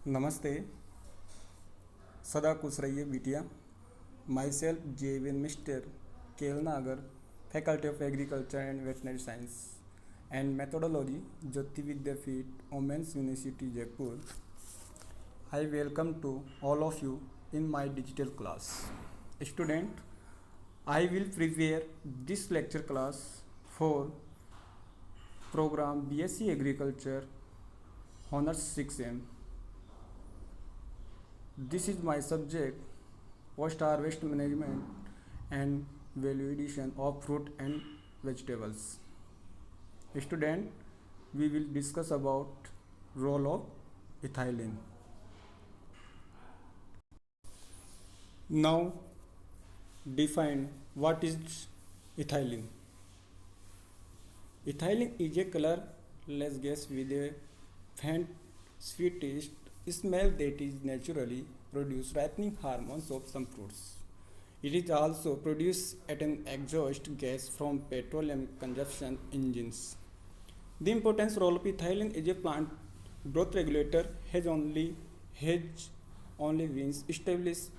नमस्ते। सदा खुश रहिए बिटिया। माई सेल्फ जेविन मिस्टर केल Nagar, faculty of agriculture and veterinary science and methodology, Jyoti Vidyapeeth, women's university Jaipur. I welcome to all of you in my digital class. Student, I will prepare this lecture class for program BSc Agriculture Honors 6M. This is my subject post harvest management and value addition of fruit and vegetables. Student, we will discuss about role of ethylene. Now define what is ethylene. Ethylene is a colorless gas with a faint sweet taste smell that is naturally produced ripening hormones of some fruits. It is also produced at an exhaust gas from petroleum consumption engines. The importance role of ethylene as a plant growth regulator has only been established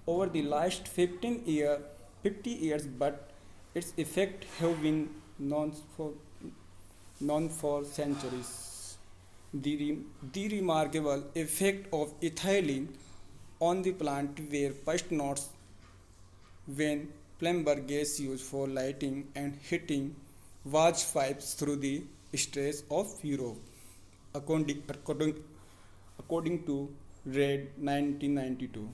over the last 50 years, but its effects have been known for centuries. The remarkable effect of ethylene on the plant were first noticed when plumber gas used for lighting and heating was pipes through the straits of Europe. According to Red 1992.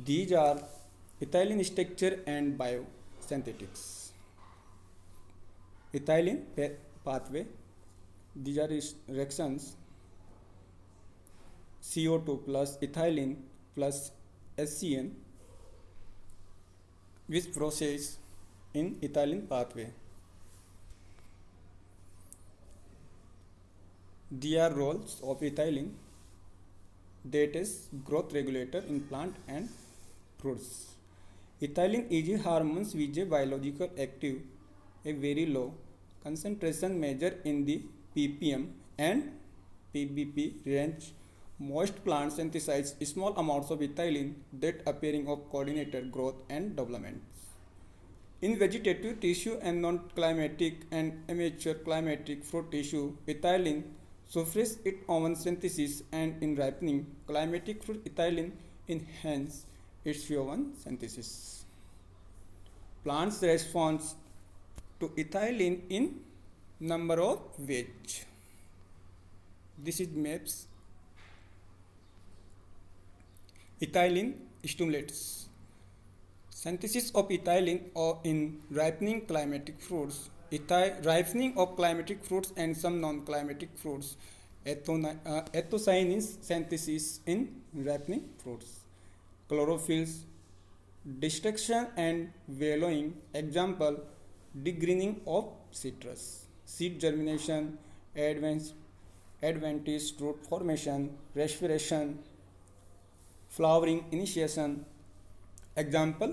These are ethylene structure and biosynthetics. Ethylene pathway. These are reactions CO2 plus ethylene plus HCN which process in ethylene pathway. These are roles of ethylene, that is growth regulator in plant and fruits. Ethylene is a hormone which is biological active, a very low concentration measured in the ppm and ppb range. Most plants synthesize small amounts of ethylene that appearing of coordinated growth and development. In vegetative tissue and non-climatic and immature climatic fruit tissue, ethylene suppresses its own synthesis, and in ripening climatic fruit, ethylene enhances its own synthesis. Plants respond to ethylene in number of ways. This is maps. Ethylene stimulates synthesis of ethylene in ripening climatic fruits. Ripening of climatic fruits and some non-climatic fruits. Ethocyanin synthesis in ripening fruits. Chlorophylls destruction and yellowing. Example: degreening of citrus. Seed germination, adventitious root formation, respiration, flowering initiation. Example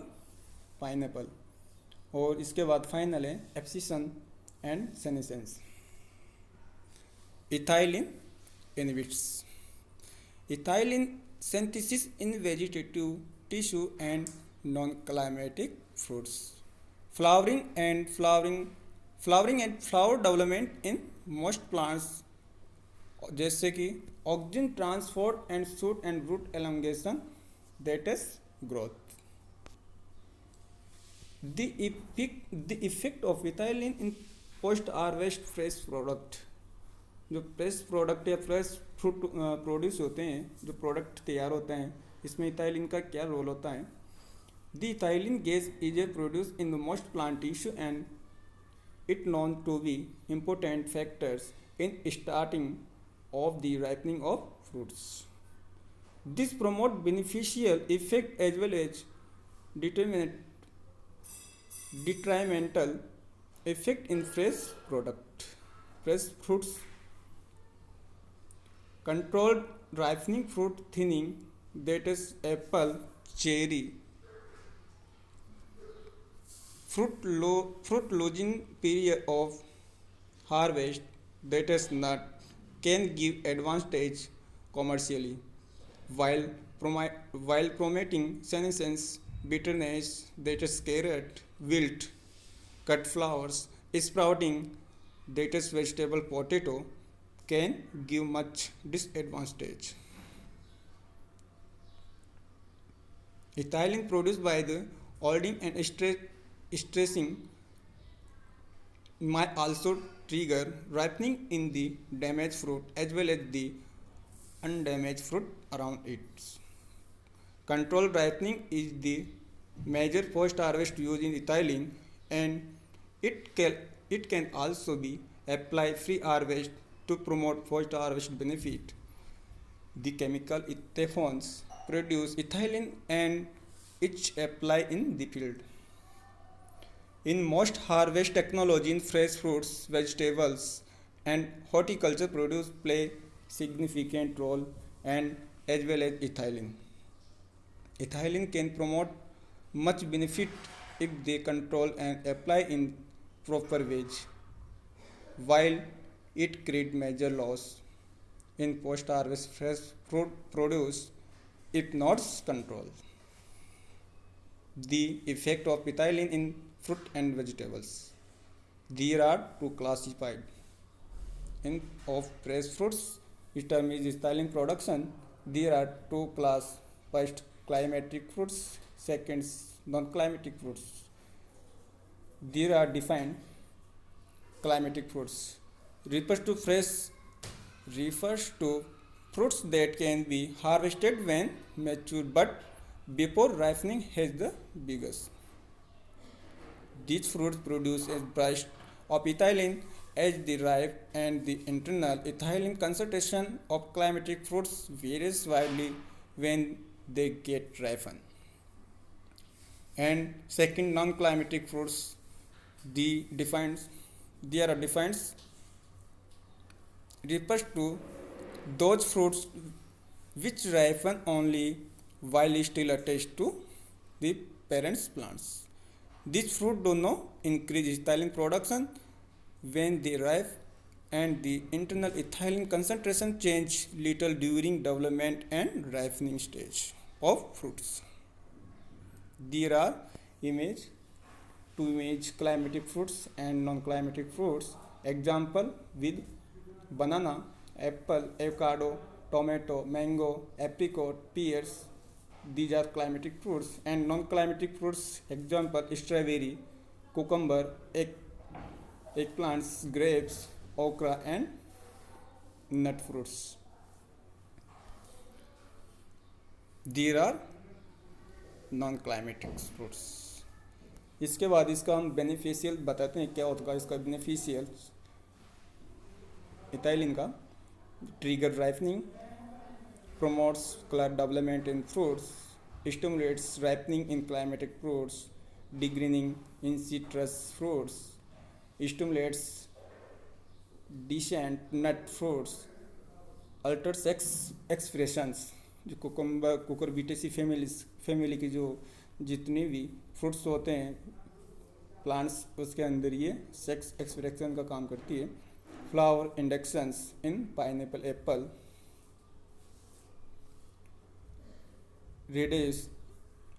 pineapple. और इसके बाद final है abscission and senescence. Ethylene inhibits ethylene synthesis in vegetative tissue and non-climatic fruits. Flowering and flower development in most plants जैसे कि oxygen transport and shoot and root elongation, that is growth. The effect of ethylene in post harvest fresh product. जो fresh product या fresh fruit produce होते हैं, जो product तैयार होते हैं, इसमें इथाइलिन का क्या रोल होता है? The ethylene gas is a produce in the most plant tissue and it known to be important factors in starting of the ripening of fruits. This promote beneficial effect as well as detrimental effect in fresh product. Fresh fruits controlled ripening fruit thinning, that is apple, cherry, fruit losing period of harvest, that is nut, can give advantage commercially, while while promoting senescence, bitterness, that is carrot, wilt, cut flowers, sprouting, that is vegetable potato, can give much disadvantage. Ethylene produced by the oiling and stressing might also trigger ripening in the damaged fruit as well as the undamaged fruit around it. Controlled ripening is the major post-harvest use in ethylene, and it can also be applied pre-harvest to promote post-harvest benefit. The chemical ethanes produce ethylene and it's applied in the field. In most harvest technology in fresh fruits, vegetables, and horticulture produce play significant role and as well as ethylene. Ethylene can promote much benefit if they control and apply in proper ways, while it create major loss in post-harvest fresh fruit produce if not controlled. The effect of ethylene in fruit and vegetables. There are two classified. In of fresh fruits, it term is ethylene production. There are two class. First, climatic fruits. Second, non-climatic fruits. There are defined climatic fruits. Refers to fresh refers to fruits that can be harvested when mature but before ripening has the biggest. These fruits produce a burst of ethylene as they ripe, and the internal ethylene concentration of climatic fruits varies widely when they get ripened. And second, non-climatic fruits, there are defined refers to those fruits which ripen only while still attached to the parent plants. These fruit do not increase ethylene production when they ripe, and the internal ethylene concentration change little during development and ripening stage of fruits. There are image to image climatic fruits and non-climatic fruits. Example with banana, apple, avocado, tomato, mango, apricot, pears. These are climatic fruits, and non-climatic fruits. Example strawberry, cucumber, eggplants, grapes, okra, and nut fruits. There are non-climatic fruits. इसके बाद इसका हम beneficial बताते हैं क्या होता है इसका बेनिफिशियल इथाइलिन का. Trigger ripening, promotes color development in fruits, stimulates ripening in climatic fruits, degreening in citrus fruits, stimulates descent nut fruits, alters sex expressions. जो कुकुरबिटेसी फैमिली की जो जितनी भी फ्रूट्स होते हैं प्लांट्स उसके अंदर ये सेक्स एक्सप्रेशन का काम करती है. Flower inductions in pineapple, apple. Radish,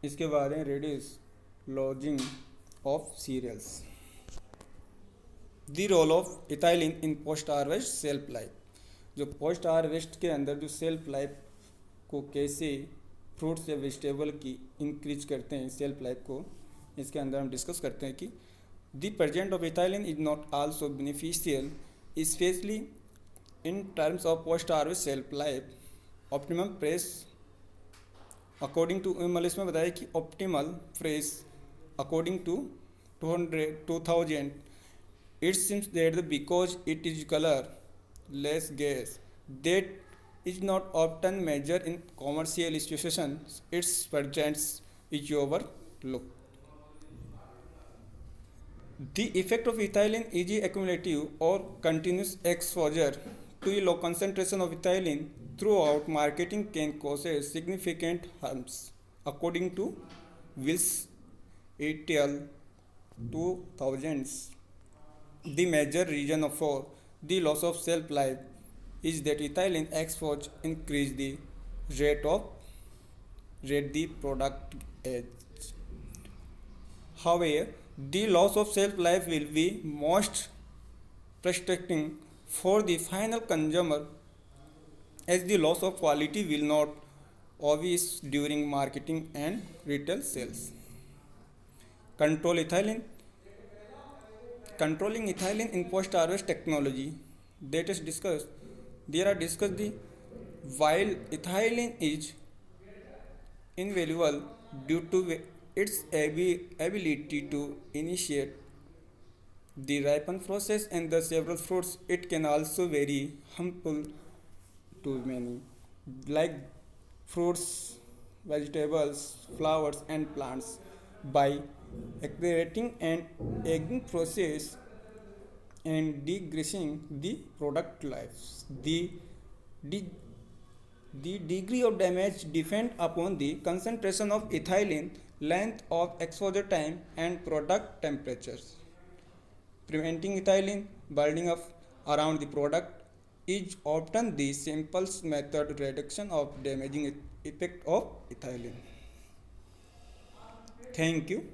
इसके बाद है radish lodging of cereals. The role of ethylene in post harvest self life. जो पोस्ट हार्वेस्ट के अंदर जो सेल्फ लाइफ को कैसे फ्रूट्स या वेजिटेबल की इंक्रीज करते हैं सेल्फ लाइफ को, इसके अंदर हम डिस्कस करते हैं कि the present of ethylene is not also beneficial specially in terms of post harvest self life. Optimum press according to मलिस में बताया कि optimal fresh according to 2000 it seems that because it is colourless gas that is not often measured in commercial situations, its presence is overlooked. The effect of ethylene is accumulative or continuous exposure to a low concentration of ethylene throughout marketing can cause significant harms. According to Wills et al., 2000s. The major reason for the loss of shelf life is that ethylene exposure increase the rate of rate the product age. However, the loss of shelf life will be most frustrating for the final consumer as the loss of quality will not obvious during marketing and retail sales. Control ethylene Controlling ethylene in post-harvest technology that is discussed. There are discussed the while ethylene is invaluable due to its ability to initiate the ripen process and the several fruits, it can also very harmful to many, like fruits, vegetables, flowers, and plants. By accelerating and aging process and decreasing the product lives, the, the degree of damage depends upon the concentration of ethylene, length of exposure time, and product temperatures. Preventing ethylene building up around the product is often the simplest method reduction of damaging effect of ethylene. Thank you.